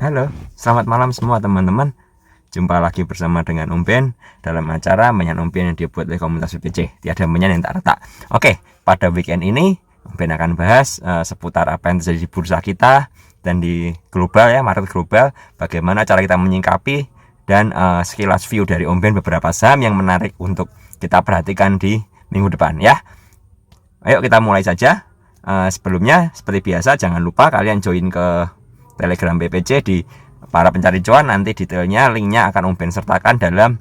Halo, selamat malam semua teman-teman. Jumpa lagi bersama dengan Om Ben dalam acara Menyan Om Ben yang dibuat oleh komunitas BPC. Tiada menyan yang tak retak. Oke, pada weekend ini Om Ben akan bahas seputar apa yang terjadi di bursa kita dan di global ya, market global. Bagaimana cara kita menyingkapi dan sekilas view dari Om Ben beberapa saham yang menarik untuk kita perhatikan di minggu depan ya. Ayo kita mulai saja. Sebelumnya seperti biasa jangan lupa kalian join ke Telegram BPC di para pencari cuan. Nanti detailnya, linknya akan Om Ben sertakan dalam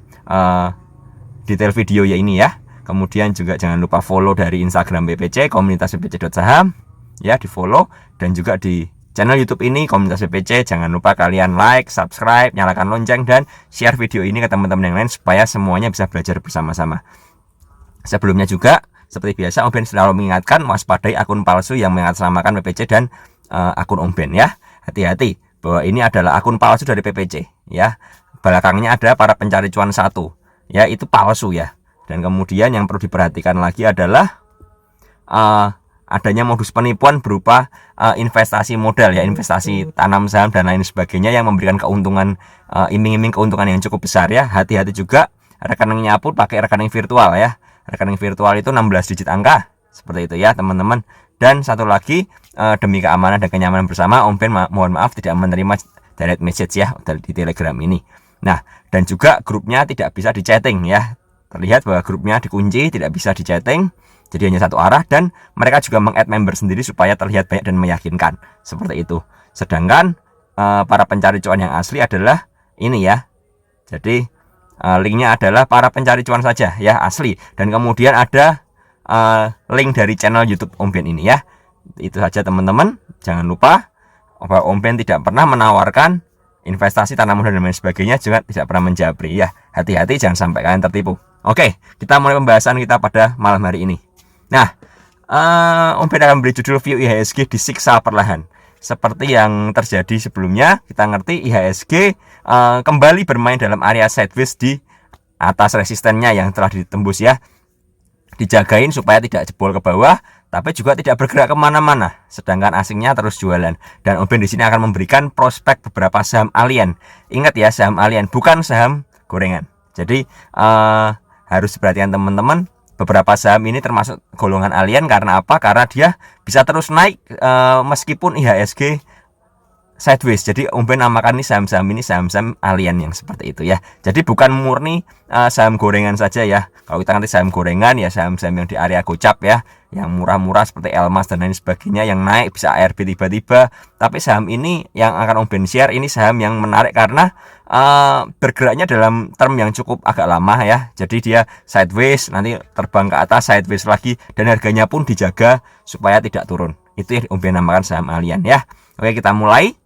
detail video ya ini ya. Kemudian juga jangan lupa follow dari Instagram BPC, komunitas BPC.saham ya, di follow. Dan juga di channel YouTube ini, komunitas BPC, jangan lupa kalian like, subscribe, nyalakan lonceng, dan share video ini ke teman-teman yang lain supaya semuanya bisa belajar bersama-sama. Sebelumnya juga seperti biasa Om Ben selalu mengingatkan waspadai akun palsu yang mengatasnamakan BPC dan akun Om Ben ya. Hati-hati bahwa ini adalah akun palsu dari PPC ya. Belakangnya ada para pencari cuan satu ya, itu palsu ya. Dan kemudian yang perlu diperhatikan lagi adalah adanya modus penipuan berupa investasi modal ya, investasi tanam saham dan lain sebagainya yang memberikan keuntungan, iming-iming keuntungan yang cukup besar ya. Hati-hati juga rekeningnya pun pakai rekening virtual ya. Rekening virtual itu 16 digit angka seperti itu ya teman-teman. Dan satu lagi, demi keamanan dan kenyamanan bersama, Om Ben mohon maaf tidak menerima direct message ya di Telegram ini. Nah, dan juga grupnya tidak bisa di-chatting ya. Terlihat bahwa grupnya dikunci, tidak bisa di-chatting. Jadi hanya satu arah, dan mereka juga meng-add member sendiri supaya terlihat banyak dan meyakinkan. Seperti itu. Sedangkan para pencari cuan yang asli adalah ini ya. Jadi linknya adalah para pencari cuan saja ya, asli. Dan kemudian ada link dari channel YouTube Om Ben ini ya. Itu saja teman-teman. Jangan lupa bahwa Om Ben tidak pernah menawarkan investasi tanam modal dan lain sebagainya, juga tidak pernah menjabri ya. Hati-hati jangan sampai kalian tertipu. Oke, kita mulai pembahasan kita pada malam hari ini. Nah, Om Ben akan beri judul view IHSG disiksa perlahan. Seperti yang terjadi sebelumnya, kita ngerti IHSG kembali bermain dalam area sideways di atas resistennya yang telah ditembus ya. Dijagain supaya tidak jebol ke bawah, tapi juga tidak bergerak kemana-mana. Sedangkan asingnya terus jualan. Dan Om Ben di sini akan memberikan prospek beberapa saham alien. Ingat ya, saham alien, bukan saham gorengan. Jadi harus diperhatikan teman-teman. Beberapa saham ini termasuk golongan alien. Karena apa? Karena dia bisa terus naik meskipun IHSG sideways. Jadi Om Ben namakan ini saham-saham alien yang seperti itu ya. Jadi bukan murni saham gorengan saja ya. Kalau kita nanti saham gorengan ya, saham-saham yang di area gocap ya, yang murah-murah seperti Elmas dan lain sebagainya, yang naik bisa ARB tiba-tiba. Tapi saham ini yang akan Om Ben share, ini saham yang menarik karena bergeraknya dalam term yang cukup agak lama ya. Jadi dia sideways, nanti terbang ke atas, sideways lagi, dan harganya pun dijaga supaya tidak turun. Itu yang Om Ben namakan saham alien ya. Oke, kita mulai.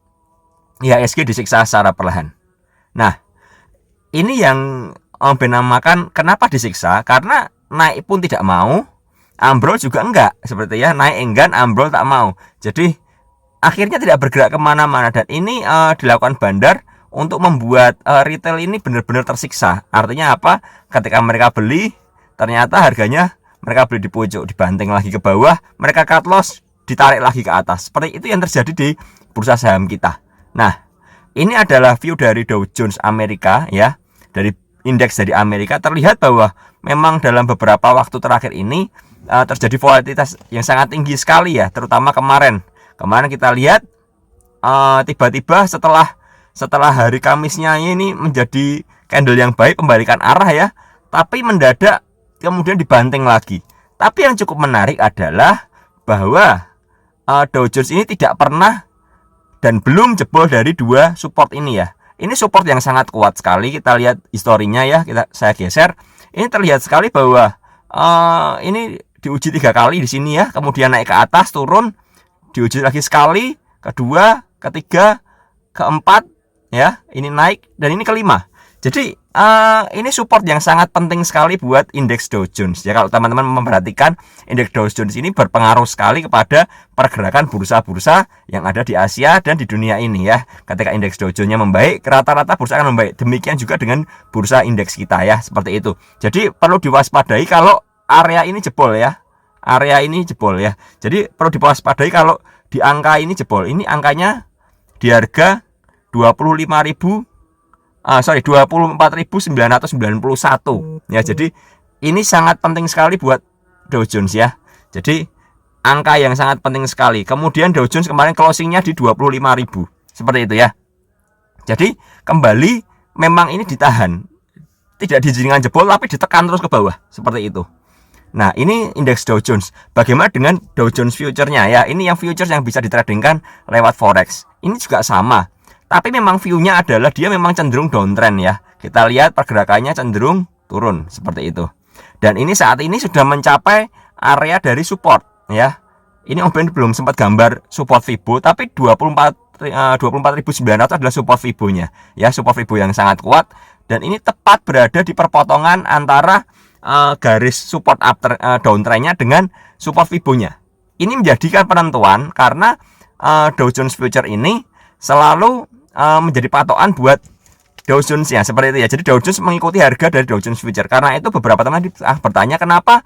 IHSG disiksa secara perlahan. Nah, ini yang Om Ben namakan kenapa disiksa? Karena naik pun tidak mau, ambrol juga enggak. Seperti ya, naik enggan, ambrol tak mau. Jadi akhirnya tidak bergerak kemana-mana. Dan ini dilakukan bandar untuk membuat retail ini benar-benar tersiksa. Artinya apa? Ketika mereka beli, ternyata harganya mereka beli di pojok, dibanting lagi ke bawah, mereka cut loss, ditarik lagi ke atas. Seperti itu yang terjadi di bursa saham kita. Nah, ini adalah view dari Dow Jones Amerika ya. Dari indeks dari Amerika terlihat bahwa memang dalam beberapa waktu terakhir ini terjadi volatilitas yang sangat tinggi sekali ya, terutama kemarin. Kemarin kita lihat tiba-tiba setelah hari Kamisnya ini menjadi candle yang baik, pembalikan arah ya. Tapi mendadak kemudian dibanting lagi. Tapi yang cukup menarik adalah bahwa Dow Jones ini tidak pernah dan belum jebol dari dua support ini ya. Ini support yang sangat kuat sekali. Kita lihat historinya ya. Saya geser. Ini terlihat sekali bahwa ini diuji 3 kali di sini ya. Kemudian naik ke atas, turun, diuji lagi sekali, kedua, ketiga, keempat ya. Ini naik dan ini kelima. Jadi ini support yang sangat penting sekali buat indeks Dow Jones ya. Kalau teman-teman memperhatikan, indeks Dow Jones ini berpengaruh sekali kepada pergerakan bursa-bursa yang ada di Asia dan di dunia ini ya. Ketika indeks Dow Jones-nya membaik, rata-rata bursa akan membaik. Demikian juga dengan bursa indeks kita ya, seperti itu. Jadi perlu diwaspadai kalau area ini jebol ya. Area ini jebol ya. Jadi perlu diwaspadai kalau di angka ini jebol. Ini angkanya di harga 24.991 ya. Jadi ini sangat penting sekali buat Dow Jones ya. Jadi angka yang sangat penting sekali. Kemudian Dow Jones kemarin closingnya di 25.000 seperti itu ya. Jadi kembali memang ini ditahan, tidak diizinkan jebol tapi ditekan terus ke bawah seperti itu. Nah, ini indeks Dow Jones. Bagaimana dengan Dow Jones future-nya ya? Ini yang futures yang bisa ditradingkan lewat forex. Ini juga sama. Tapi memang view-nya adalah dia memang cenderung downtrend ya. Kita lihat pergerakannya cenderung turun seperti itu. Dan ini saat ini sudah mencapai area dari support ya. Ini Om Ben belum sempat gambar support Fibo, tapi 24.900 adalah support Fibo-nya ya, support Fibo yang sangat kuat. Dan ini tepat berada di perpotongan antara garis support downtrend-nya dengan support Fibo-nya. Ini menjadikan penentuan karena Dow Jones Future ini selalu menjadi patokan buat Dow Jones-nya seperti itu ya. Jadi Dow Jones mengikuti harga dari Dow Jones Future. Karena itu beberapa teman bertanya kenapa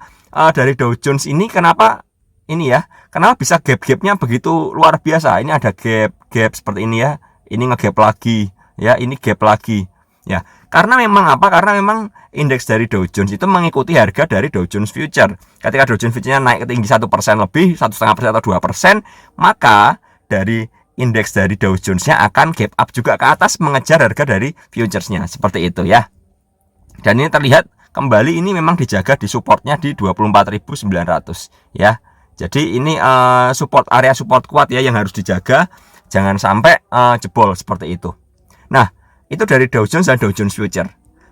dari Dow Jones ini kenapa ini ya, kenapa bisa gap-gapnya begitu luar biasa. Ini ada gap seperti ini ya. Ini nge-gap lagi ya, ini gap lagi ya. Karena memang apa? Karena memang indeks dari Dow Jones itu mengikuti harga dari Dow Jones Future. Ketika Dow Jones Future-nya naik ke tinggi 1% lebih, 1,5% atau 2%, maka dari indeks dari Dow Jones-nya akan gap up juga ke atas mengejar harga dari futures-nya. Seperti itu ya. Dan ini terlihat kembali ini memang dijaga di supportnya di 24.900 ya. Jadi ini area support kuat ya yang harus dijaga. Jangan sampai jebol seperti itu. Nah, itu dari Dow Jones dan Dow Jones Future.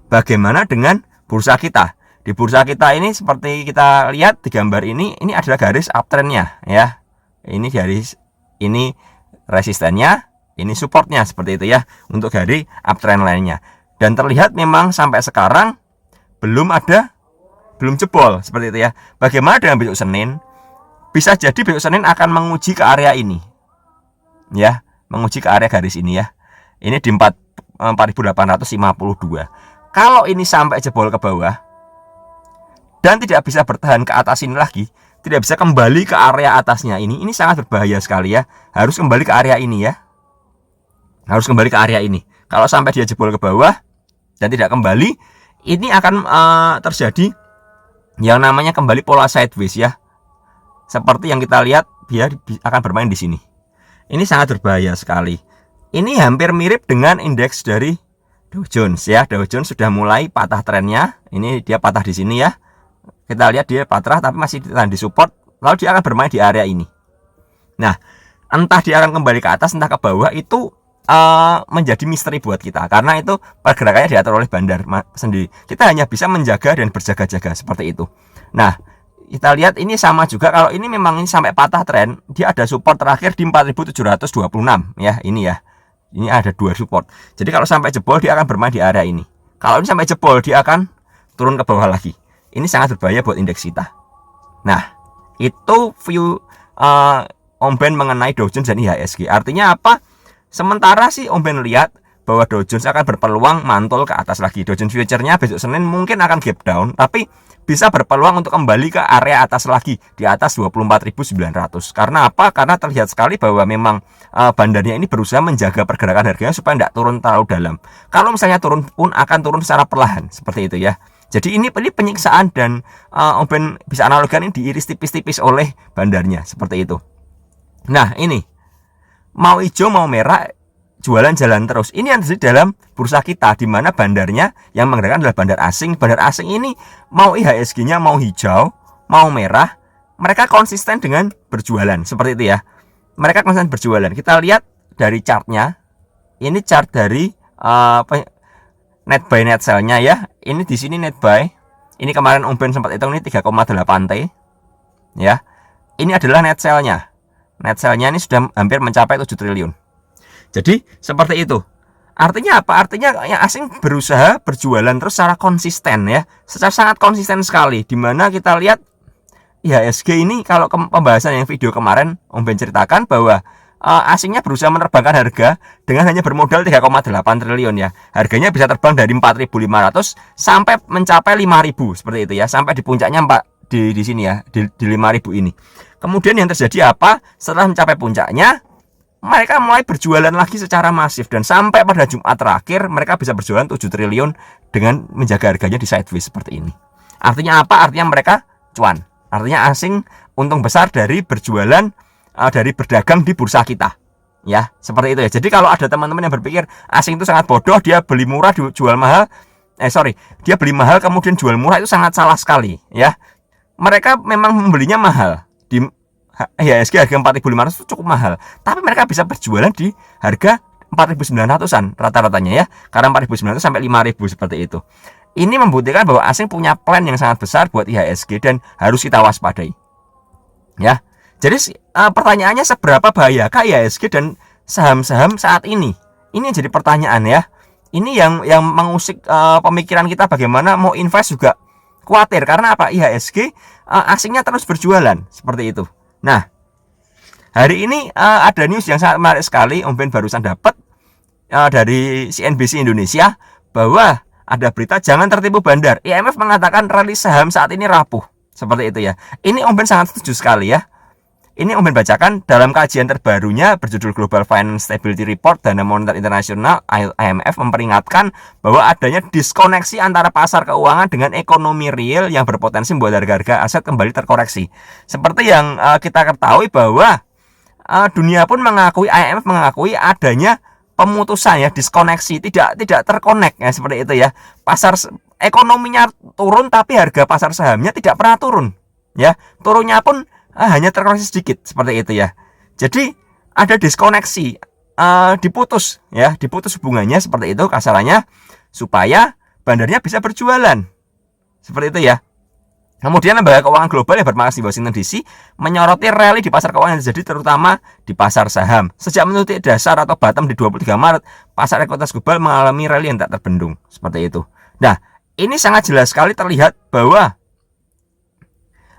Bagaimana dengan bursa kita? Di bursa kita ini seperti kita lihat di gambar ini adalah garis uptrend-nya ya. Ini garis, ini resistennya, ini supportnya seperti itu ya untuk dari uptrend lainnya. Dan terlihat memang sampai sekarang belum jebol seperti itu ya. Bagaimana dengan besok Senin? Bisa jadi besok Senin akan menguji ke area ini. Ya, menguji ke area garis ini ya. Ini di 4.852. Kalau ini sampai jebol ke bawah dan tidak bisa bertahan ke atas ini lagi, tidak bisa kembali ke area atasnya ini sangat berbahaya sekali ya. Harus kembali ke area ini ya. Harus kembali ke area ini. Kalau sampai dia jebol ke bawah dan tidak kembali, ini akan terjadi yang namanya kembali pola sideways ya. Seperti yang kita lihat, dia akan bermain di sini. Ini sangat berbahaya sekali. Ini hampir mirip dengan indeks dari Dow Jones ya. Dow Jones sudah mulai patah trennya. Ini dia patah di sini ya. Kita lihat dia patah tapi masih ditahan di support. Lalu dia akan bermain di area ini. Nah, entah dia akan kembali ke atas, entah ke bawah, itu menjadi misteri buat kita. Karena itu pergerakannya diatur oleh bandar sendiri. Kita hanya bisa menjaga dan berjaga-jaga seperti itu. Nah, kita lihat ini sama juga. Kalau ini memang ini sampai patah tren, dia ada support terakhir di 4.726 ya. Ini ya. Ini ada dua support. Jadi kalau sampai jebol dia akan bermain di area ini. Kalau ini sampai jebol dia akan turun ke bawah lagi. Ini sangat berbahaya buat indeks kita. Nah, itu view Om Ben mengenai Dow Jones dan IHSG. Artinya apa? Sementara sih Om Ben lihat bahwa Dow Jones akan berpeluang mantul ke atas lagi. Dow Jones Future-nya besok Senin mungkin akan gap down, tapi bisa berpeluang untuk kembali ke area atas lagi, di atas 24.900. Karena apa? Karena terlihat sekali bahwa memang bandarnya ini berusaha menjaga pergerakan harganya supaya tidak turun terlalu dalam. Kalau misalnya turun pun akan turun secara perlahan, seperti itu ya. Jadi ini penyiksaan dan Om Ben bisa analogikan ini diiris tipis-tipis oleh bandarnya, seperti itu. Nah, ini mau hijau mau merah, jualan jalan terus. Ini yang terjadi dalam bursa kita, di mana bandarnya yang menggerakkan adalah bandar asing. Bandar asing ini mau IHSG-nya mau hijau, mau merah, mereka konsisten dengan berjualan seperti itu ya. Mereka konsisten berjualan. Kita lihat dari chartnya. Ini chart dari net buy net sell-nya ya. Ini di sini net buy. Ini kemarin Om Ben sempat hitung ini 3,8 T. Ya. Ini adalah net sell-nya. Net sell-nya ini sudah hampir mencapai 7 triliun. Jadi seperti itu. Artinya apa? Artinya yang asing berusaha berjualan terus secara konsisten ya. Secara sangat konsisten sekali. Dimana kita lihat IHSG ini kalau pembahasan yang video kemarin Om Ben ceritakan bahwa asingnya berusaha menerbangkan harga dengan hanya bermodal 3,8 triliun ya. Harganya bisa terbang dari 4.500 sampai mencapai 5.000 seperti itu ya. Sampai di puncaknya di sini ya, di 5.000 ini. Kemudian yang terjadi apa? Setelah mencapai puncaknya, mereka mulai berjualan lagi secara masif, dan sampai pada Jumat terakhir mereka bisa berjualan 7 triliun dengan menjaga harganya di sideways seperti ini. Artinya apa? Artinya mereka cuan. Artinya asing untung besar dari berjualan, dari berdagang di bursa kita. Ya, seperti itu ya. Jadi kalau ada teman-teman yang berpikir asing itu sangat bodoh, dia beli murah jual mahal, dia beli mahal kemudian jual murah, itu sangat salah sekali ya. Mereka memang membelinya mahal di IHSG harga 4.500 itu cukup mahal, tapi mereka bisa berjualan di harga 4.900-an rata-ratanya ya, karena 4.900 sampai 5.000 seperti itu. Ini membuktikan bahwa asing punya plan yang sangat besar buat IHSG dan harus kita waspadai ya. Jadi pertanyaannya, seberapa bahayakah IHSG dan saham-saham saat ini? Ini jadi pertanyaan ya. Ini yang mengusik pemikiran kita, bagaimana mau invest juga khawatir. Karena apa? IHSG asingnya terus berjualan seperti itu. Nah, hari ini ada news yang sangat menarik sekali. Om Ben barusan dapat dari CNBC Indonesia bahwa ada berita jangan tertipu bandar. IMF mengatakan rally saham saat ini rapuh. Seperti itu ya. Ini Om Ben sangat setuju sekali ya. Ini Om Ben bacakan dalam kajian terbarunya berjudul Global Finance Stability Report, Dana Moneter Internasional IMF memperingatkan bahwa adanya diskoneksi antara pasar keuangan dengan ekonomi real yang berpotensi membuat harga-harga aset kembali terkoreksi. Seperti yang kita ketahui bahwa dunia pun mengakui, IMF mengakui adanya pemutusan ya, diskoneksi, tidak terkonek ya, seperti itu ya. Pasar ekonominya turun tapi harga pasar sahamnya tidak pernah turun ya. Turunnya pun hanya terkoreksi sedikit seperti itu ya. Jadi ada diskoneksi, diputus hubungannya seperti itu kasarannya, supaya bandarnya bisa berjualan seperti itu ya. Kemudian lembaga keuangan global yang bermarkas di Washington DC menyoroti rally di pasar keuangan yang terjadi terutama di pasar saham. Sejak menutup dasar atau bottom di 23 Maret, pasar ekuitas global mengalami rally yang tak terbendung seperti itu. Nah, ini sangat jelas sekali terlihat bahwa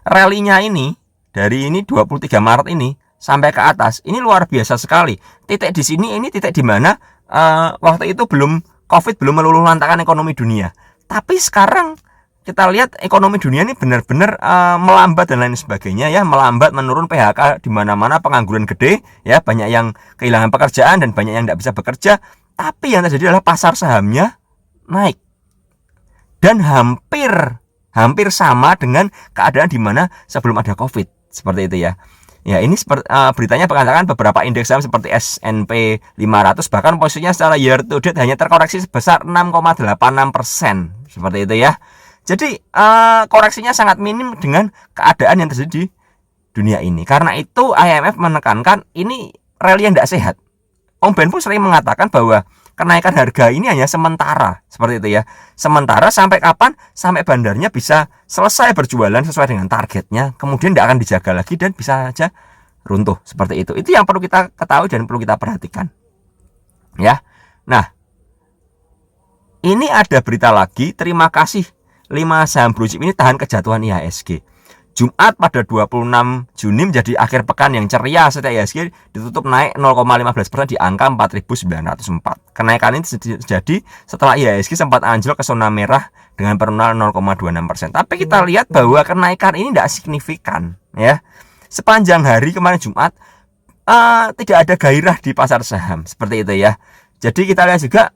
rally-nya ini dari ini 23 Maret ini sampai ke atas ini luar biasa sekali. Titik di sini, ini titik di mana waktu itu COVID belum meluluh lantakan ekonomi dunia. Tapi sekarang kita lihat ekonomi dunia ini benar-benar melambat dan lain sebagainya ya, melambat, menurun, PHK di mana-mana, pengangguran gede ya, banyak yang kehilangan pekerjaan dan banyak yang tidak bisa bekerja. Tapi yang terjadi adalah pasar sahamnya naik dan hampir sama dengan keadaan di mana sebelum ada COVID. Seperti itu ya. Ya, ini beritanya mengatakan beberapa indeks saham seperti S&P 500 bahkan posisinya secara year to date hanya terkoreksi sebesar 6,86%. Seperti itu ya. Jadi koreksinya sangat minim dengan keadaan yang terjadi di dunia ini. Karena itu IMF menekankan ini rally yang tidak sehat. Om Ben pun sering mengatakan bahwa kenaikan harga ini hanya sementara, seperti itu ya. Sementara sampai kapan? Sampai bandarnya bisa selesai berjualan sesuai dengan targetnya, kemudian tidak akan dijaga lagi dan bisa saja runtuh seperti itu. Itu yang perlu kita ketahui dan perlu kita perhatikan. Ya. Nah, ini ada berita lagi, terima kasih 5 saham blue chip ini tahan kejatuhan IHSG. Jumat pada 26 Juni menjadi akhir pekan yang ceria setelah IHSG ditutup naik 0,15% di angka 4.904. Kenaikan ini terjadi setelah IHSG sempat anjlok ke zona merah dengan penurunan 0,26%. Tapi kita lihat bahwa kenaikan ini tidak signifikan ya. Sepanjang hari kemarin Jumat tidak ada gairah di pasar saham seperti itu ya. Jadi kita lihat juga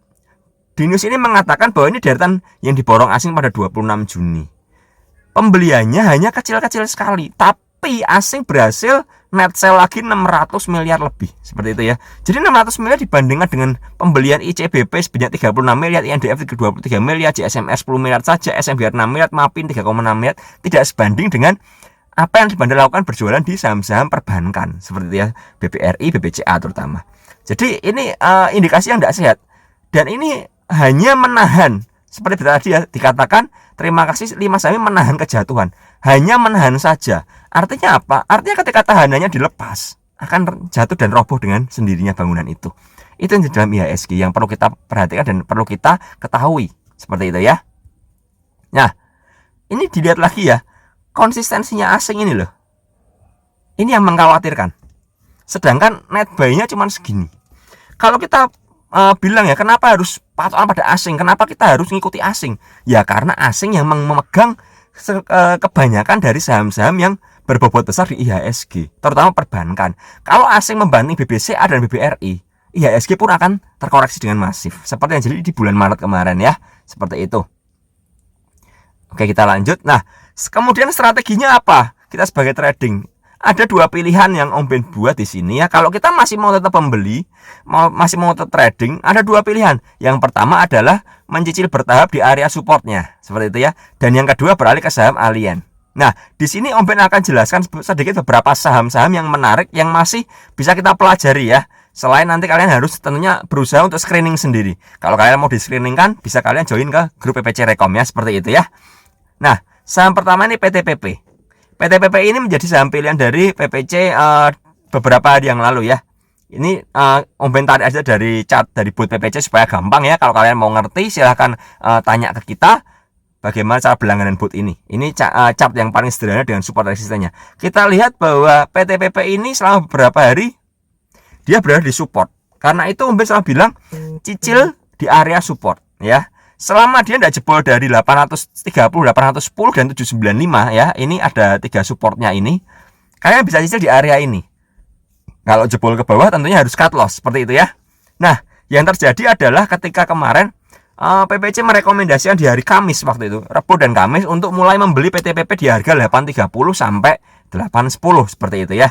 di news ini mengatakan bahwa ini deretan yang diborong asing pada 26 Juni. Pembeliannya hanya kecil-kecil sekali, tapi asing berhasil net sell lagi 600 miliar lebih, seperti itu ya. Jadi 600 miliar dibandingkan dengan pembelian ICBP sebanyak 36 miliar, INDF 23 miliar, JSMR 10 miliar saja, SMBR 6 miliar, MAPIN 3,6 miliar, tidak sebanding dengan apa yang dibanding lakukan berjualan di saham-saham perbankan, seperti itu ya, BBRI, BBCA terutama. Jadi ini indikasi yang tidak sehat, dan ini hanya menahan. Seperti tadi ya, dikatakan terima kasih 5 saham menahan kejatuhan. Hanya menahan saja. Artinya apa? Artinya ketika tahanannya dilepas, akan jatuh dan roboh dengan sendirinya bangunan itu. Itu yang di dalam IHSG yang perlu kita perhatikan dan perlu kita ketahui. Seperti itu ya. Nah, ini dilihat lagi ya. Konsistensinya asing ini loh. Ini yang mengkhawatirkan. Sedangkan net buy-nya cuma segini. Kalau kita bilang ya, kenapa harus patokan pada asing? Kenapa kita harus ngikuti asing? Ya karena asing yang memegang kebanyakan dari saham-saham yang berbobot besar di IHSG, terutama perbankan. Kalau asing membanding BBCA dan BBRI, IHSG pun akan terkoreksi dengan masif, seperti yang jadi di bulan Maret kemarin ya, seperti itu. Oke, kita lanjut. Nah, kemudian strateginya apa? Kita sebagai trading, ada dua pilihan yang Om Ben buat di sini ya. Kalau kita masih mau tetap pembeli, masih mau tetap trading, ada dua pilihan. Yang pertama adalah mencicil bertahap di area supportnya, seperti itu ya. Dan yang kedua beralih ke saham alien. Nah, di sini Om Ben akan jelaskan sedikit beberapa saham-saham yang menarik yang masih bisa kita pelajari ya. Selain nanti kalian harus tentunya berusaha untuk screening sendiri. Kalau kalian mau di screening kan, bisa kalian join ke grup PPC Rekom ya, seperti itu ya. Nah, saham pertama ini PTPP. PTPP ini menjadi saham pilihan dari PPC beberapa hari yang lalu ya. Ini Om Ben tarik aja dari chart dari booth PPC supaya gampang ya. Kalau kalian mau ngerti silahkan tanya ke kita bagaimana cara berlangganan booth ini. Ini chart yang paling sederhana dengan support resistennya. Kita lihat bahwa PTPP ini selama beberapa hari dia berada di support. Karena itu Om Ben selalu bilang cicil di area support ya. Selama dia tidak jebol dari 830, 810 dan 795 ya, ini ada 3 supportnya ini. Kalian bisa cicil di area ini. Kalau jebol ke bawah tentunya harus cut loss seperti itu ya. Nah, yang terjadi adalah ketika kemarin PPC merekomendasikan di hari Kamis waktu itu, Rabu dan Kamis untuk mulai membeli PTPP di harga 830 sampai 810 seperti itu ya.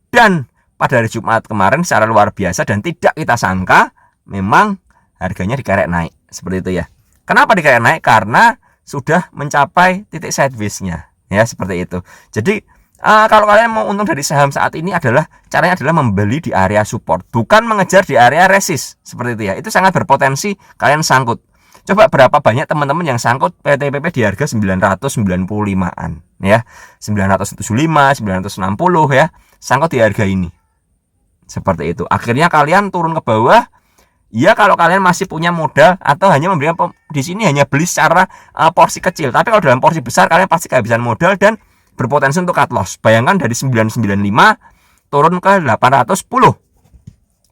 Dan pada hari Jumat kemarin secara luar biasa dan tidak kita sangka memang harganya dikerek naik seperti itu ya. Kenapa dikerek naik? Karena sudah mencapai titik sideways-nya ya, seperti itu. Jadi kalau kalian mau untung dari saham saat ini caranya adalah membeli di area support, bukan mengejar di area resist seperti itu ya. Itu sangat berpotensi kalian sangkut. Coba berapa banyak teman-teman yang sangkut PTPP di harga 995-an ya. 975, 960 ya. Sangkut di harga ini. Seperti itu. Akhirnya kalian turun ke bawah. Ya kalau kalian masih punya modal atau hanya memberikan di sini hanya beli secara porsi kecil. Tapi kalau dalam porsi besar kalian pasti kehabisan modal dan berpotensi untuk cut loss. Bayangkan dari 995 turun ke 810.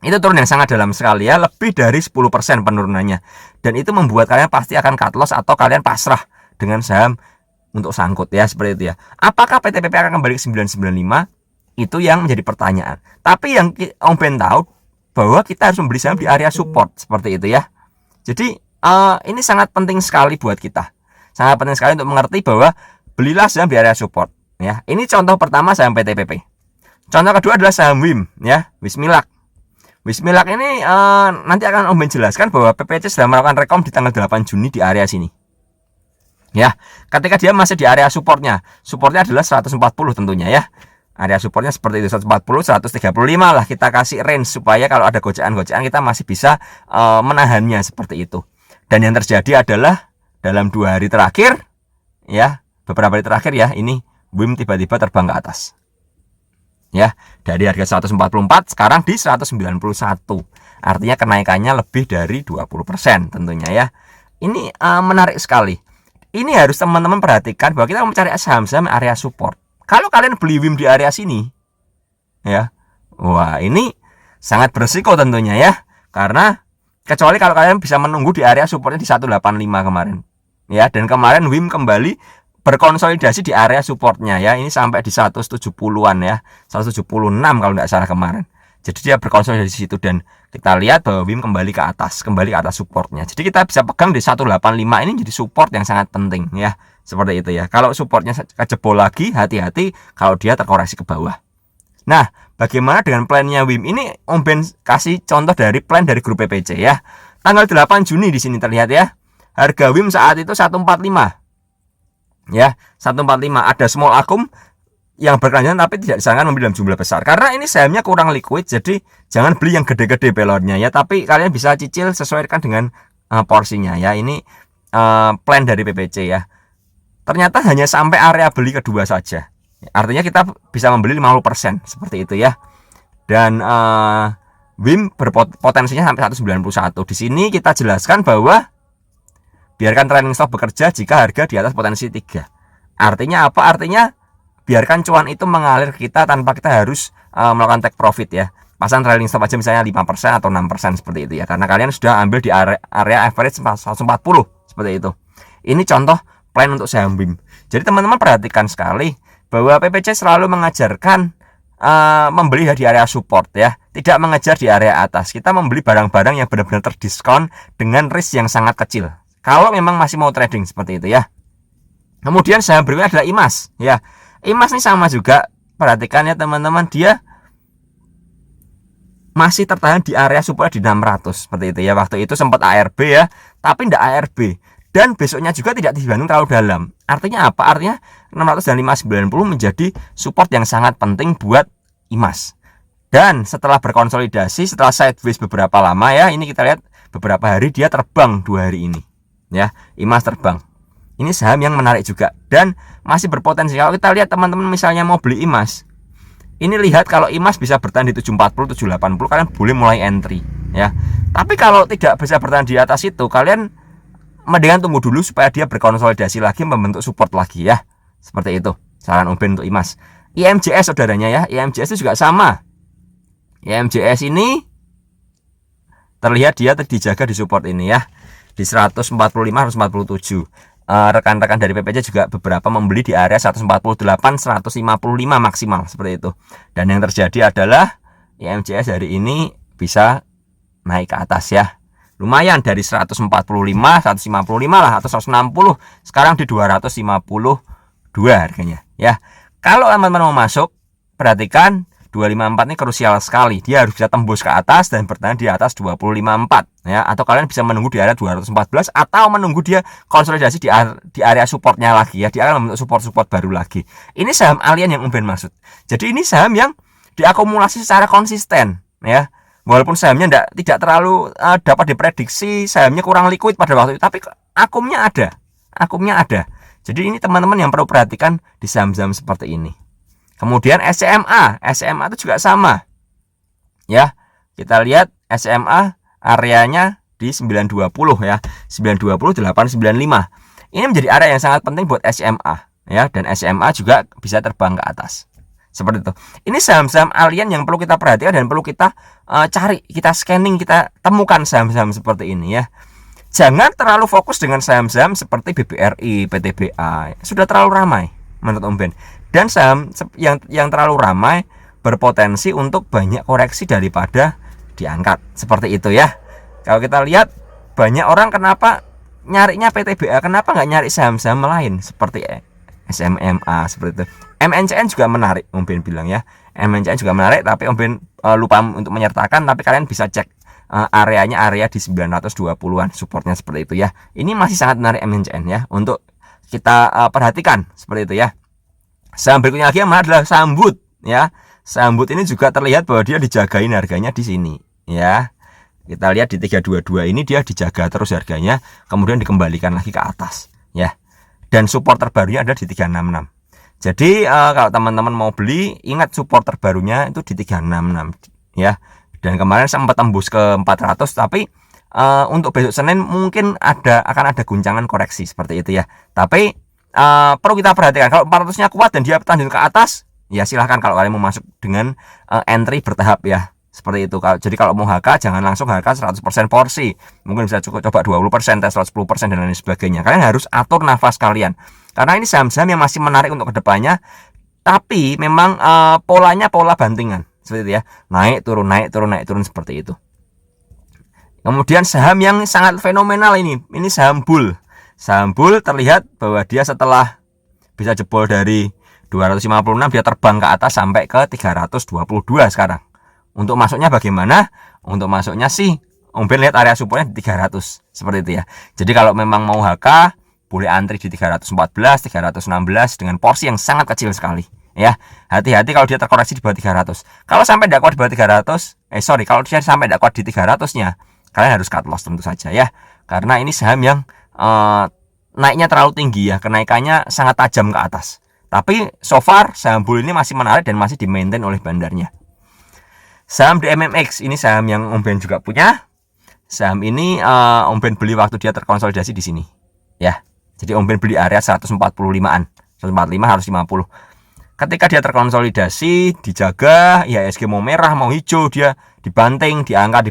Itu turun yang sangat dalam sekali ya, lebih dari 10% penurunannya. Dan itu membuat kalian pasti akan cut loss atau kalian pasrah dengan saham untuk sangkut ya, seperti itu ya. Apakah PTPP akan kembali ke 995? Itu yang menjadi pertanyaan. Tapi yang Om Ben tahu bahwa kita harus membeli saham di area support seperti itu ya. Jadi ini sangat penting sekali buat kita. Sangat penting sekali untuk mengerti bahwa belilah saham di area support ya. Ini contoh pertama saham PTPP. Contoh kedua adalah saham WIM ya, Wismilak. Wismilak ini nanti akan Om Ben jelaskan bahwa PPC sudah melakukan rekom di tanggal 8 Juni di area sini. Ya, ketika dia masih di area supportnya. Supportnya adalah 140 tentunya ya. Area supportnya seperti itu 140, 135 lah, kita kasih range supaya kalau ada gocaan-gocaan kita masih bisa menahannya seperti itu. Dan yang terjadi adalah dalam 2 hari terakhir ya, beberapa hari terakhir ya, ini WIM tiba-tiba terbang ke atas. Ya, dari harga 144 sekarang di 191. Artinya kenaikannya lebih dari 20% tentunya ya. Ini menarik sekali. Ini harus teman-teman perhatikan bahwa kita mencari saham-saham area support. Kalau kalian beli WIM di area sini ya, wah ini sangat berisiko tentunya ya. Karena kecuali kalau kalian bisa menunggu di area supportnya di 185 kemarin ya. Dan kemarin WIM kembali berkonsolidasi di area supportnya ya. Ini sampai di 170-an ya, 176 kalau tidak salah kemarin. Jadi dia berkonsolidasi di situ dan kita lihat bahwa WIM kembali ke atas supportnya. Jadi kita bisa pegang di 185 ini jadi support yang sangat penting ya. Seperti itu ya. Kalau supportnya kejebol lagi, hati-hati kalau dia terkoreksi ke bawah. Nah, bagaimana dengan plannya WIM? Ini Om Ben kasih contoh dari plan dari grup PPC ya. Tanggal 8 Juni di sini terlihat ya. Harga WIM saat itu 145. Ya, 145. Ada small akum yang berkelanjutan tapi tidak disarankan membeli dalam jumlah besar. Karena ini sahamnya kurang liquid, jadi jangan beli yang gede-gede pelornya ya. Tapi kalian bisa cicil sesuaikan dengan porsinya ya. Ini plan dari PPC ya. Ternyata hanya sampai area beli kedua saja. Artinya kita bisa membeli 50% seperti itu ya. Dan WIM berpotensinya sampai 191. Di sini kita jelaskan bahwa biarkan trailing stop bekerja jika harga di atas potensi 3. Artinya apa? Artinya biarkan cuan itu mengalir ke kita tanpa kita harus melakukan take profit ya. Pasang trailing stop aja misalnya 5% atau 6% seperti itu ya. Karena kalian sudah ambil di area average 140 seperti itu. Ini contoh plan untuk saham WIM. Jadi teman-teman perhatikan sekali, bahwa PPC selalu mengajarkan membeli di area support ya, tidak mengejar di area atas. Kita membeli barang-barang yang benar-benar terdiskon dengan risk yang sangat kecil. Kalau memang masih mau trading seperti itu ya. Kemudian saham berikutnya adalah IMAS ya. IMAS ini sama juga, perhatikan ya teman-teman, dia masih tertahan di area support di 600 seperti itu ya. Waktu itu sempat ARB ya, tapi tidak ARB, dan besoknya juga tidak dibangun terlalu dalam. Artinya apa? Artinya 600 dan 590 menjadi support yang sangat penting buat IMAS. Dan setelah berkonsolidasi, setelah sideways beberapa lama ya, ini kita lihat beberapa hari dia terbang 2 hari ini ya, IMAS terbang. Ini saham yang menarik juga dan masih berpotensi. Kalau kita lihat teman-teman misalnya mau beli IMAS, ini lihat kalau IMAS bisa bertahan di 740, 780, kalian boleh mulai entry ya. Tapi kalau tidak bisa bertahan di atas itu, kalian mendingan tunggu dulu supaya dia berkonsolidasi lagi, membentuk support lagi ya. Seperti itu saran Om Ben untuk IMAS. IMJS saudaranya ya, IMJS itu juga sama. IMJS ini terlihat dia dijaga di support ini ya, di 145, 147. Rekan-rekan dari PPC juga beberapa membeli di area 148, 155 maksimal seperti itu. Dan yang terjadi adalah IMJS hari ini bisa naik ke atas ya. Lumayan dari 145, 155 lah atau 160, sekarang di 252 harganya ya. Kalau teman-teman mau masuk, perhatikan 254 ini krusial sekali. Dia harus bisa tembus ke atas dan bertahan di atas 254 ya, atau kalian bisa menunggu di area 214 atau menunggu dia konsolidasi di area supportnya lagi ya. Dia akan membentuk support baru lagi. Ini saham alien yang Om Ben maksud. Jadi ini saham yang diakumulasi secara konsisten ya. Walaupun sahamnya tidak terlalu dapat diprediksi, sahamnya kurang liquid pada waktu itu, tapi akumnya ada. Akumnya ada. Jadi ini teman-teman yang perlu perhatikan di saham-saham seperti ini. Kemudian SMA itu juga sama. Ya, kita lihat SMA areanya di 920 ya. 920 895. Ini menjadi area yang sangat penting buat SMA ya, dan SMA juga bisa terbang ke atas. Seperti itu. Ini saham-saham alien yang perlu kita perhatikan dan perlu kita cari, kita scanning, kita temukan saham-saham seperti ini ya. Jangan terlalu fokus dengan saham-saham seperti BBRI, PTBA. Sudah terlalu ramai menurut Om Ben. Dan saham yang terlalu ramai berpotensi untuk banyak koreksi daripada diangkat. Seperti itu ya. Kalau kita lihat banyak orang kenapa nyarinya PTBA, kenapa nggak nyari saham-saham lain seperti SMMA seperti itu. MNCN juga menarik, Om Ben bilang ya. MNCN juga menarik, tapi Om Ben lupa untuk menyertakan, tapi kalian bisa cek areanya, area di 920-an supportnya seperti itu ya. Ini masih sangat menarik MNCN ya untuk kita perhatikan seperti itu ya. Saham berikutnya lagi yang mana adalah Sambut ya. Sambut ini juga terlihat bahwa dia dijagain harganya di sini ya. Kita lihat di 322 ini dia dijaga terus harganya, kemudian dikembalikan lagi ke atas ya. Dan support terbarunya ada di 366. Jadi kalau teman-teman mau beli, ingat support terbarunya itu di 366 ya. Dan kemarin sempat tembus ke 400, tapi untuk besok Senin mungkin akan ada guncangan koreksi seperti itu ya. Tapi perlu kita perhatikan, kalau 400-nya kuat dan dia tanding ke atas, ya silahkan kalau kalian mau masuk dengan entry bertahap ya. Seperti itu. Jadi kalau mau HK jangan langsung HK 100% porsi. Mungkin bisa coba 20%, tes 10% dan lain sebagainya. Kalian harus atur nafas kalian. Karena ini saham-saham yang masih menarik untuk kedepannya. Tapi memang polanya pola bantingan. Seperti itu ya. Naik turun, naik turun, naik turun seperti itu. Kemudian saham yang sangat fenomenal ini saham bull. Saham bull terlihat bahwa dia setelah bisa jebol dari 256 dia terbang ke atas sampai ke 322 sekarang. Untuk masuknya bagaimana? Untuk masuknya sih Om Ben lihat area supportnya di 300 seperti itu ya. Jadi kalau memang mau HK boleh antri di 314, 316 dengan porsi yang sangat kecil sekali ya. Hati-hati kalau dia terkoreksi di bawah 300. Kalau sampai tidak kuat di bawah 300, kalau dia sampai tidak kuat di 300-nya, kalian harus cut loss tentu saja ya. Karena ini saham yang naiknya terlalu tinggi ya, kenaikannya sangat tajam ke atas. Tapi so far saham bull ini masih menarik dan masih di-maintain oleh bandarnya. Saham DMMX ini saham yang Om Ben juga punya. Saham ini Om Ben beli waktu dia terkonsolidasi di sini. Ya. Jadi Om Ben beli area 145-an. 145 harus 50. Ketika dia terkonsolidasi, dijaga, IHSG mau merah, mau hijau, dia dibanting, diangkat,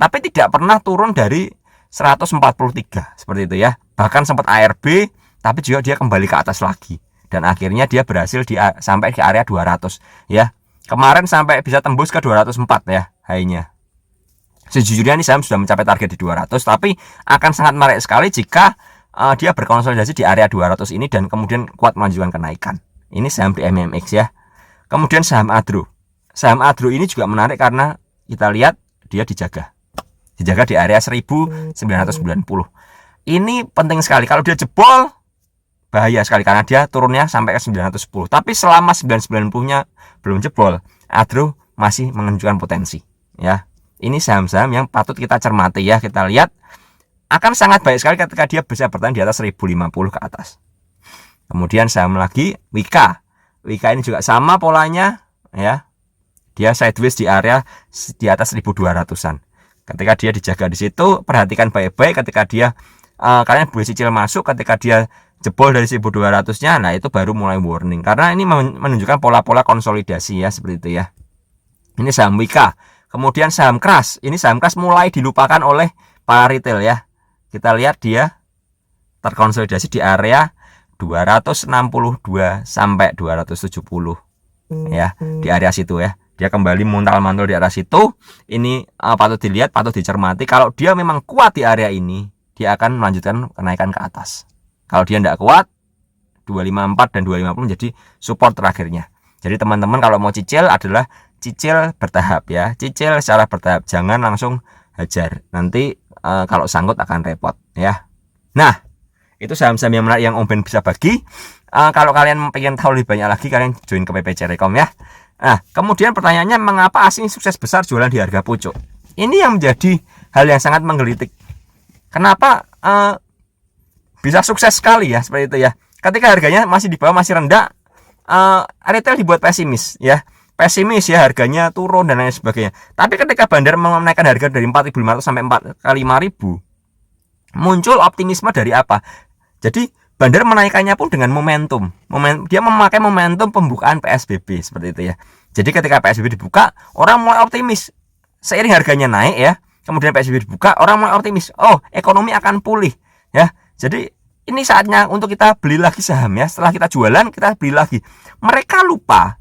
tapi tidak pernah turun dari 143 seperti itu ya. Bahkan sempat ARB, tapi juga dia kembali ke atas lagi. dan akhirnya dia berhasil sampai di area 200 ya. Kemarin sampai bisa tembus ke 204 ya high-nya. Sejujurnya ini saham sudah mencapai target di 200, tapi akan sangat menarik sekali jika dia berkonsolidasi di area 200 ini dan kemudian kuat melanjutkan kenaikan. Ini saham di MMX ya. Kemudian saham Adro. Saham Adro ini juga menarik karena kita lihat dia dijaga di area 1990. Ini penting sekali. Kalau dia jebol bahaya sekali karena dia turunnya sampai ke 910. Tapi selama 990-nya belum jebol, Adro masih menunjukkan potensi ya. Ini saham-saham yang patut kita cermati ya. Kita lihat akan sangat baik sekali ketika dia bisa bertahan di atas 1050 ke atas. Kemudian saham lagi Wika. Wika ini juga sama polanya ya. Dia sideways di area di atas 1200-an. Ketika dia dijaga di situ, perhatikan baik-baik ketika dia kalian boleh cicil masuk ketika dia jebol dari 1200-nya. Nah, itu baru mulai warning karena ini menunjukkan pola-pola konsolidasi ya, seperti itu ya. Ini saham Wika. Kemudian saham Kras. Ini saham Kras mulai dilupakan oleh para retail ya. Kita lihat dia terkonsolidasi di area 262 sampai 270 ya, di area situ ya. Dia kembali muntal-mantul di area situ. Ini patut dilihat, patut dicermati. Kalau dia memang kuat di area ini, dia akan melanjutkan kenaikan ke atas. Kalau dia tidak kuat, 254 dan 250 menjadi support terakhirnya. Jadi teman-teman kalau mau cicil adalah cicil bertahap ya. Cicil secara bertahap, jangan langsung hajar. Nanti kalau sangkut akan repot ya. Nah, itu saham-saham yang menarik yang Om Ben bisa bagi. Kalau kalian pengen tahu lebih banyak lagi, kalian join ke PPC Rekom ya. Nah, kemudian pertanyaannya, mengapa asing sukses besar jualan di harga pucuk? Ini yang menjadi hal yang sangat menggelitik. Kenapa bisa sukses sekali ya seperti itu ya? Ketika harganya masih di bawah, masih rendah, retail dibuat pesimis ya. Pesimis ya, harganya turun dan lain sebagainya. Tapi ketika bandar menaikkan harga dari 4.500 sampai 5.000, muncul optimisme dari apa? Jadi bandar menaikkannya pun dengan momentum. Dia memakai momentum pembukaan PSBB seperti itu ya. Jadi ketika PSBB dibuka, orang mulai optimis. Seiring harganya naik ya, kemudian PSBB dibuka, orang mulai optimis. Oh, ekonomi akan pulih ya. Jadi ini saatnya untuk kita beli lagi saham ya. Setelah kita jualan, kita beli lagi. Mereka lupa,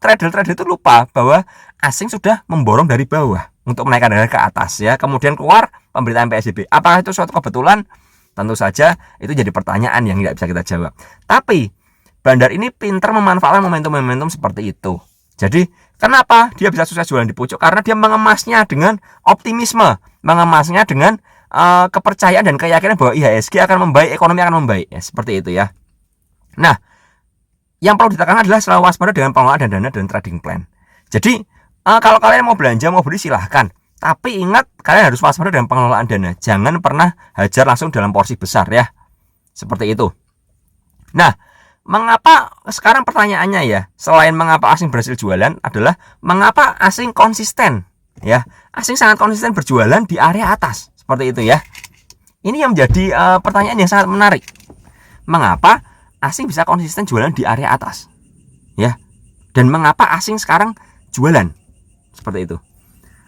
trader-trader itu lupa bahwa asing sudah memborong dari bawah untuk menaikkan harga ke atas ya. Kemudian keluar pemberitaan PSBB. Apakah itu suatu kebetulan? Tentu saja itu jadi pertanyaan yang tidak bisa kita jawab. Tapi bandar ini pintar memanfaatkan momentum-momentum seperti itu. Jadi kenapa dia bisa sukses jualan di pucuk? Karena dia mengemasnya dengan optimisme, mengemasnya dengan kepercayaan dan keyakinan bahwa IHSG akan membaik, ekonomi akan membaik ya, seperti itu ya. Nah, yang perlu ditekankan adalah selalu waspada dengan pengelolaan dana dan trading plan. Jadi kalau kalian mau belanja, mau beli silahkan. Tapi ingat, kalian harus waspada dengan pengelolaan dana. Jangan pernah hajar langsung dalam porsi besar ya. Seperti itu. Nah, mengapa sekarang pertanyaannya ya, selain mengapa asing berhasil jualan adalah mengapa asing konsisten ya. Asing sangat konsisten berjualan di area atas. Seperti itu ya. Ini yang menjadi pertanyaan yang sangat menarik. Mengapa asing bisa konsisten jualan di area atas? Ya. Dan mengapa asing sekarang jualan? Seperti itu.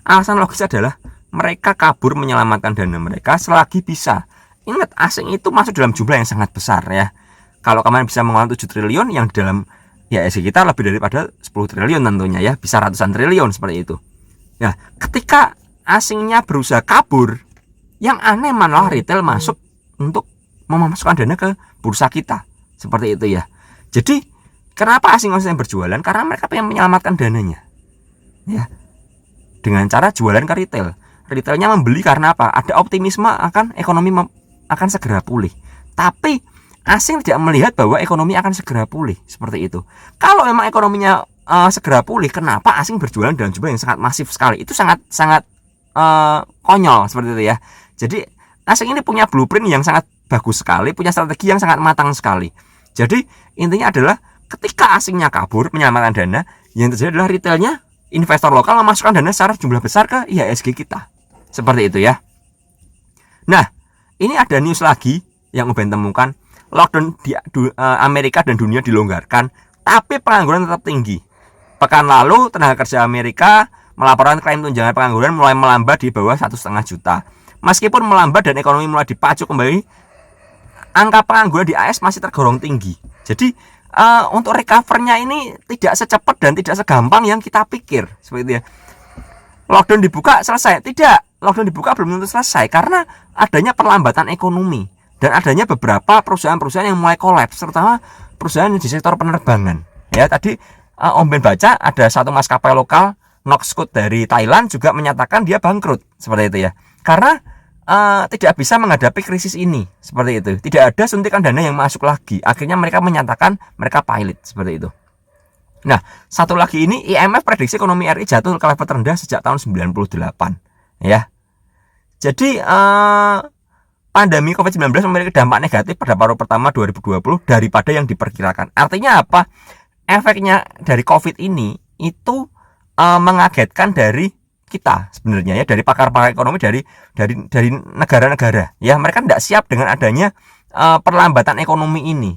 Alasan logis adalah mereka kabur menyelamatkan dana mereka selagi bisa. Ingat, asing itu masuk dalam jumlah yang sangat besar ya. Kalau kalian bisa mengelola 7 triliun yang di dalam ya SG kita lebih daripada 10 triliun tentunya ya, bisa ratusan triliun seperti itu. Nah, ketika asingnya berusaha kabur, yang aneh malah retail masuk untuk memasukkan dana ke bursa kita. Seperti itu ya. Jadi, kenapa asing konsisten berjualan? Karena mereka pengen menyelamatkan dananya. Ya. Dengan cara jualan ke retail. Retailnya membeli karena apa? Ada optimisme akan ekonomi akan segera pulih. Tapi asing tidak melihat bahwa ekonomi akan segera pulih. Seperti itu. Kalau memang ekonominya segera pulih, kenapa asing berjualan dalam jumlah yang sangat masif sekali? Itu sangat konyol seperti itu ya. Jadi asing ini punya blueprint yang sangat bagus sekali, punya strategi yang sangat matang sekali. Jadi intinya adalah ketika asingnya kabur menyelamatkan dana, yang terjadi adalah retailnya, investor lokal memasukkan dana secara jumlah besar ke IHSG kita. Seperti itu ya. Nah, ini ada news lagi yang Ben temukan. Lockdown di Amerika dan dunia dilonggarkan, tapi pengangguran tetap tinggi. Pekan lalu, tenaga kerja Amerika melaporkan klaim tunjangan pengangguran mulai melambat di bawah 1,5 juta. Meskipun melambat dan ekonomi mulai dipacu kembali, angka pengangguran di AS masih tergolong tinggi. Jadi, untuk recovernya ini tidak secepat dan tidak segampang yang kita pikir seperti itu ya. Lockdown dibuka selesai, tidak, lockdown dibuka belum tentu selesai karena adanya perlambatan ekonomi dan adanya beberapa perusahaan-perusahaan yang mulai kolaps, terutama perusahaan di sektor penerbangan. Ya, tadi Om Ben baca ada satu maskapai lokal Noxcoat dari Thailand juga menyatakan dia bangkrut seperti itu ya. Karena tidak bisa menghadapi krisis ini seperti itu. Tidak ada suntikan dana yang masuk lagi. Akhirnya mereka menyatakan mereka pilot seperti itu. Nah, satu lagi ini IMF prediksi ekonomi RI jatuh ke level terendah sejak tahun 98 ya. Jadi pandemi COVID-19 memiliki dampak negatif pada paruh pertama 2020 daripada yang diperkirakan. Artinya apa? Efeknya dari COVID ini itu mengagetkan dari kita sebenarnya ya, dari pakar-pakar ekonomi dari negara-negara ya. Mereka tidak siap dengan adanya perlambatan ekonomi ini.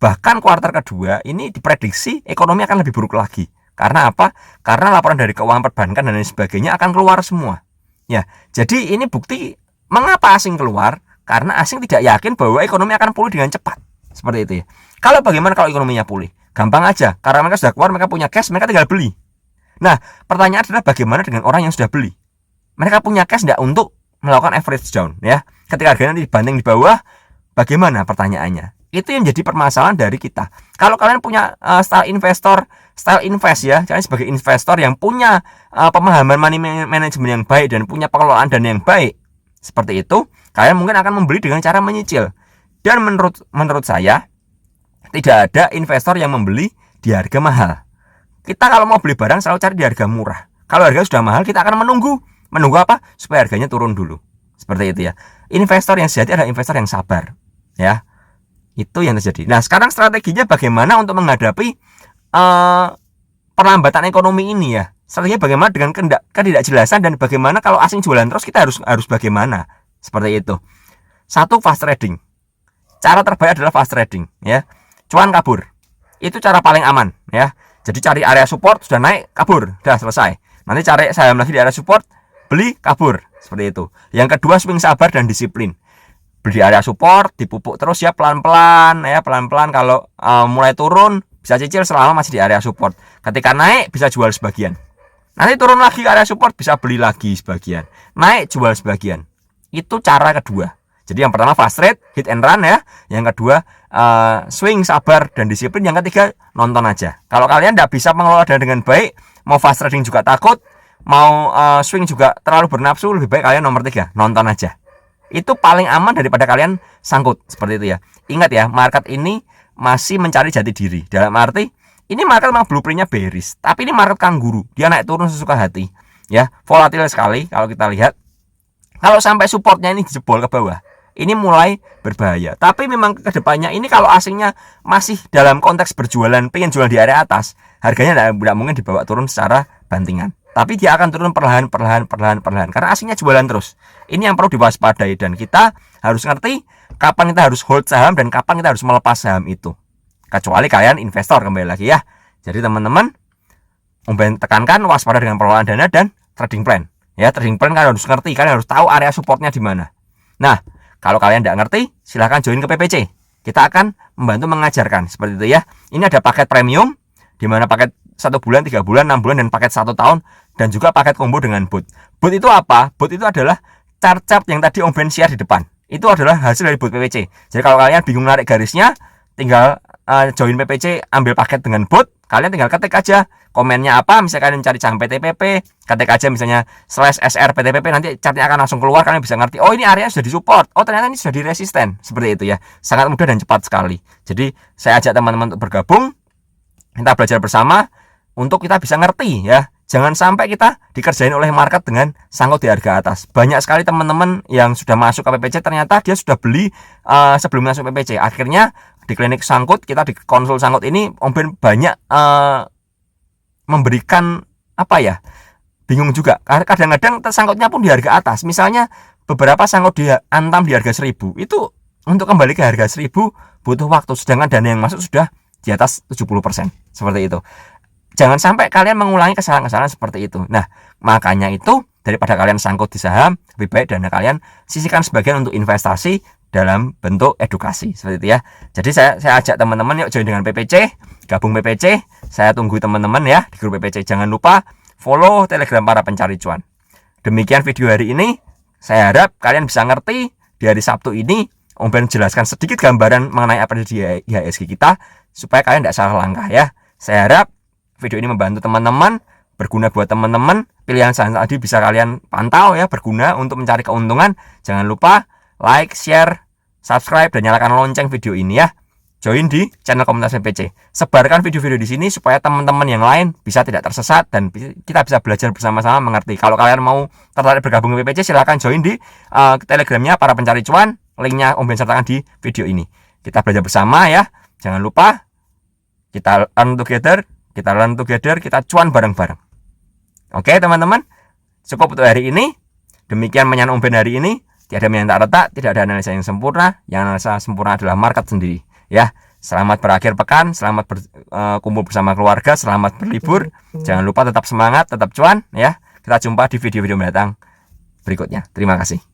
Bahkan kuartal kedua ini diprediksi ekonomi akan lebih buruk lagi. Karena apa? Karena laporan dari keuangan perbankan dan lain sebagainya akan keluar semua. Ya, jadi ini bukti mengapa asing keluar, karena asing tidak yakin bahwa ekonomi akan pulih dengan cepat. Seperti itu ya. Bagaimana kalau ekonominya pulih? Gampang aja, karena mereka sudah keluar, mereka punya cash, mereka tinggal beli. Nah, pertanyaan adalah bagaimana dengan orang yang sudah beli? Mereka punya cash tidak untuk melakukan average down ya. Ketika harganya nanti dibanting di bawah, bagaimana pertanyaannya? Itu yang jadi permasalahan dari kita. Kalau kalian punya style invest ya, kalian sebagai investor yang punya pemahaman money management yang baik dan punya pengelolaan dana yang baik, seperti itu, kalian mungkin akan membeli dengan cara menyicil. Dan menurut saya tidak ada investor yang membeli di harga mahal. Kita kalau mau beli barang selalu cari di harga murah. Kalau harga sudah mahal, kita akan menunggu apa? Supaya harganya turun dulu. Seperti itu ya. Investor yang sejati adalah investor yang sabar, ya. Itu yang terjadi. Nah, sekarang strateginya bagaimana untuk menghadapi perlambatan ekonomi ini ya. Strateginya bagaimana dengan ketidakjelasan dan bagaimana kalau asing jualan terus kita harus bagaimana? Seperti itu. Satu, fast trading. Cara terbaik adalah fast trading ya. Cuan kabur. Itu cara paling aman ya. Jadi cari area support, sudah naik, kabur, sudah selesai. Nanti cari saham lagi di area support, beli, kabur. Seperti itu. Yang kedua, swing sabar dan disiplin. Beli di area support, dipupuk terus ya, pelan-pelan ya, pelan-pelan. Kalau mulai turun bisa cicil selama masih di area support. Ketika naik bisa jual sebagian. Nanti turun lagi ke area support, bisa beli lagi sebagian. Naik, jual sebagian. Itu cara kedua. Jadi yang pertama fast trade, hit and run ya. Yang kedua swing, sabar dan disiplin. Yang ketiga nonton aja. Kalau kalian tidak bisa mengelola dana dengan baik, mau fast trading juga takut, mau swing juga terlalu bernafsu, lebih baik kalian nomor 3, nonton aja. Itu paling aman daripada kalian sangkut, seperti itu ya. Ingat ya, market ini masih mencari jati diri. Dalam arti, ini market memang blueprintnya bearish, tapi ini market kanguru. Dia naik turun sesuka hati. Ya, volatil sekali kalau kita lihat. Kalau sampai supportnya ini jebol ke bawah, ini mulai berbahaya. Tapi memang kedepannya ini kalau asingnya masih dalam konteks berjualan, pengen jual di area atas, harganya tidak mungkin dibawa turun secara bantingan. Tapi dia akan turun perlahan. Karena asingnya jualan terus. Ini yang perlu diwaspadai. Dan kita harus ngerti kapan kita harus hold saham dan kapan kita harus melepas saham itu. Kecuali kalian investor, kembali lagi ya. Jadi teman-teman, Om Ben tekankan waspada dengan pengelolaan dana dan trading plan. Ya, trading plan kalian harus ngerti. Kalian harus tahu area supportnya di mana. Nah, kalau kalian tidak ngerti, silahkan join ke PPC. Kita akan membantu mengajarkan. Seperti itu ya. Ini ada paket premium, di mana paket 1 bulan, 3 bulan, 6 bulan, dan paket 1 tahun. Dan juga paket combo dengan bot. Bot itu apa? Bot itu adalah chart-chart yang tadi Om Ben share di depan. Itu adalah hasil dari bot PPC. Jadi kalau kalian bingung narik garisnya, tinggal join PPC, ambil paket dengan bot. Kalian tinggal ketik aja komennya apa. Misalnya kalian mencari saham PTPP, ketik aja misalnya /SR PTPP, nanti chartnya akan langsung keluar. Kalian bisa ngerti, oh ini area sudah disupport, oh ternyata ini sudah diresisten. Seperti itu ya. Sangat mudah dan cepat sekali. Jadi saya ajak teman-teman untuk bergabung. Kita belajar bersama untuk kita bisa ngerti ya. Jangan sampai kita dikerjain oleh market dengan sangkut di harga atas. Banyak sekali teman-teman yang sudah masuk ke PPC, ternyata dia sudah beli sebelum masuk PPC. Akhirnya di klinik sangkut, kita di konsul sangkut ini, Om Ben banyak memberikan apa ya, bingung juga. Kadang-kadang sangkutnya pun di harga atas. Misalnya beberapa sangkut di Antam di harga 1000, itu untuk kembali ke harga 1000 butuh waktu. Sedangkan dana yang masuk sudah di atas 70%. Seperti itu. Jangan sampai kalian mengulangi kesalahan-kesalahan seperti itu. Nah, makanya itu daripada kalian sangkut di saham, lebih baik dana kalian sisihkan sebagian untuk investasi dalam bentuk edukasi seperti itu ya. Jadi saya ajak teman-teman yuk join dengan PPC, gabung PPC. Saya tunggu teman-teman ya di grup PPC. Jangan lupa follow Telegram para pencari cuan. Demikian video hari ini. Saya harap kalian bisa ngerti di hari Sabtu ini Om Ben jelaskan sedikit gambaran mengenai apa di IHSG kita supaya kalian tidak salah langkah ya. Saya harap video ini membantu teman-teman, berguna buat teman-teman. Pilihan saham tadi bisa kalian pantau ya, berguna untuk mencari keuntungan. Jangan lupa like, share, subscribe, dan nyalakan lonceng video ini ya. Join di channel komunitas PPC. Sebarkan video-video di sini supaya teman-teman yang lain bisa tidak tersesat dan kita bisa belajar bersama-sama mengerti. Kalau kalian mau tertarik bergabung ke PPC, silahkan join di Telegramnya para pencari cuan. Linknya Om Ben sertakan di video ini. Kita belajar bersama ya. Jangan lupa kita learn together, kita cuan bareng-bareng. Oke teman-teman, cukup untuk hari ini. Demikian menyan Om Ben hari ini. Tiada yang tak retak, tidak ada analisa yang sempurna. Yang analisa sempurna adalah market sendiri. Ya, selamat berakhir pekan, selamat kumpul bersama keluarga, selamat berlibur. Jangan lupa tetap semangat, tetap cuan ya. Kita jumpa di video-video mendatang berikutnya. Terima kasih.